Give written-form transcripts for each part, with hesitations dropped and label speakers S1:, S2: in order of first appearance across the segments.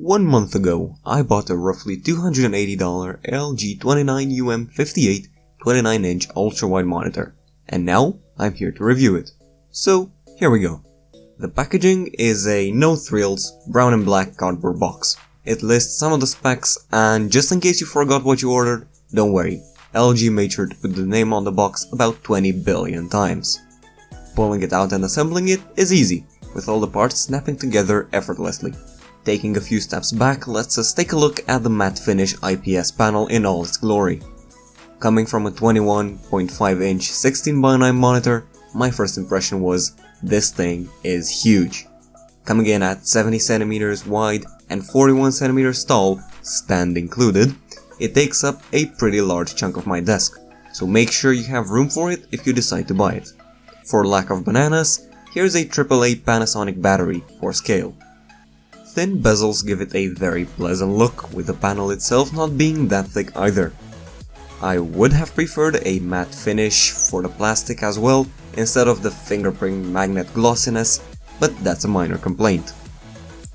S1: 1 month ago, I bought a roughly $280 LG 29UM58 29-inch ultra-wide monitor, and now I'm here to review it. So, here we go. The packaging is a no-thrills brown and black cardboard box. It lists some of the specs, and just in case you forgot what you ordered, don't worry, LG made sure to put the name on the box about 20 billion times. Pulling it out and assembling it is easy, with all the parts snapping together effortlessly. Taking a few steps back lets us take a look at the matte finish IPS panel in all its glory. Coming from a 21.5-inch 16:9 monitor, my first impression was, this thing is huge. Coming in at 70 cm wide and 41 cm tall, stand included, it takes up a pretty large chunk of my desk, so make sure you have room for it if you decide to buy it. For lack of bananas, here's a AAA Panasonic battery for scale. Thin bezels give it a very pleasant look, with the panel itself not being that thick either. I would have preferred a matte finish for the plastic as well, instead of the fingerprint magnet glossiness, but that's a minor complaint.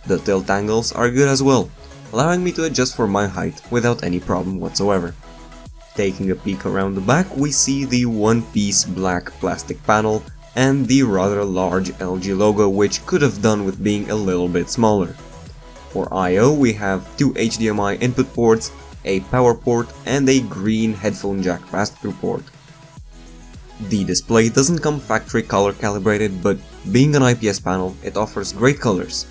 S1: The tilt angles are good as well, allowing me to adjust for my height without any problem whatsoever. Taking a peek around the back, we see the one-piece black plastic panel and the rather large LG logo, which could have done with being a little bit smaller. For I/O, we have two HDMI input ports, a power port, and a green headphone jack pass-through port. The display doesn't come factory color calibrated, but being an IPS panel, it offers great colors.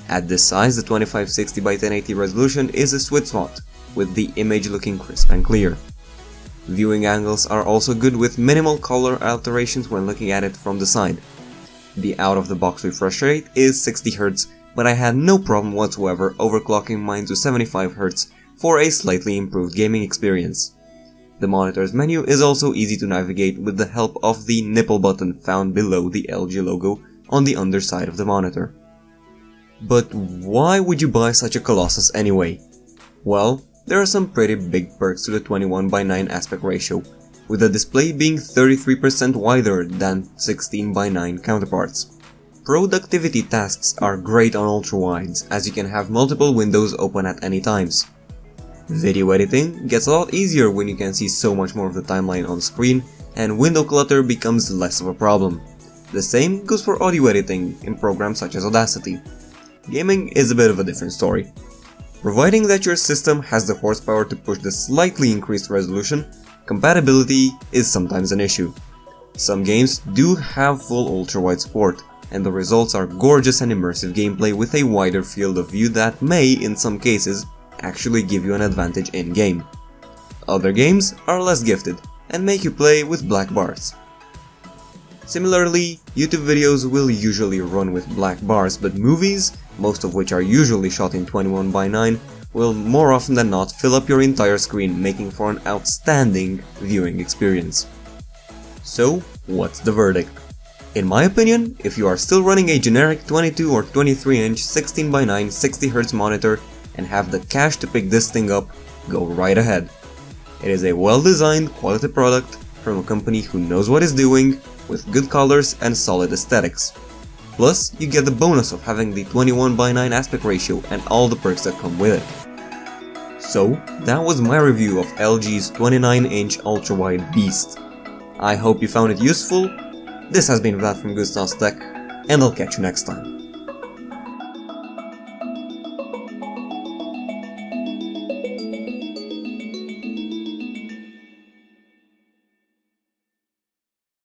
S1: At this size, the 2560x1080 resolution is a sweet spot, with the image looking crisp and clear. Viewing angles are also good, with minimal color alterations when looking at it from the side. The out-of-the-box refresh rate is 60Hz, but I had no problem whatsoever overclocking mine to 75Hz for a slightly improved gaming experience. The monitor's menu is also easy to navigate with the help of the nipple button found below the LG logo on the underside of the monitor. But why would you buy such a colossus anyway? Well, there are some pretty big perks to the 21:9 aspect ratio, with the display being 33% wider than 16:9 counterparts. Productivity tasks are great on ultrawides, as you can have multiple windows open at any times. Video editing gets a lot easier when you can see so much more of the timeline on screen, and window clutter becomes less of a problem. The same goes for audio editing in programs such as Audacity. Gaming is a bit of a different story. Providing that your system has the horsepower to push the slightly increased resolution, compatibility is sometimes an issue. Some games do have full ultrawide support, and the results are gorgeous and immersive gameplay with a wider field of view that may, in some cases, actually give you an advantage in-game. Other games are less gifted and make you play with black bars. Similarly, YouTube videos will usually run with black bars, but movies, most of which are usually shot in 21:9, will more often than not fill up your entire screen, making for an outstanding viewing experience. So, what's the verdict? In my opinion, if you are still running a generic 22 or 23-inch 16:9 60Hz monitor and have the cash to pick this thing up, go right ahead. It is a well-designed, quality product from a company who knows what it's doing, with good colors and solid aesthetics. Plus, you get the bonus of having the 21:9 aspect ratio and all the perks that come with it. So, that was my review of LG's 29-inch ultra-wide beast. I hope you found it useful. This has been Vlad from Goodsauce Tech, and I'll catch you next time.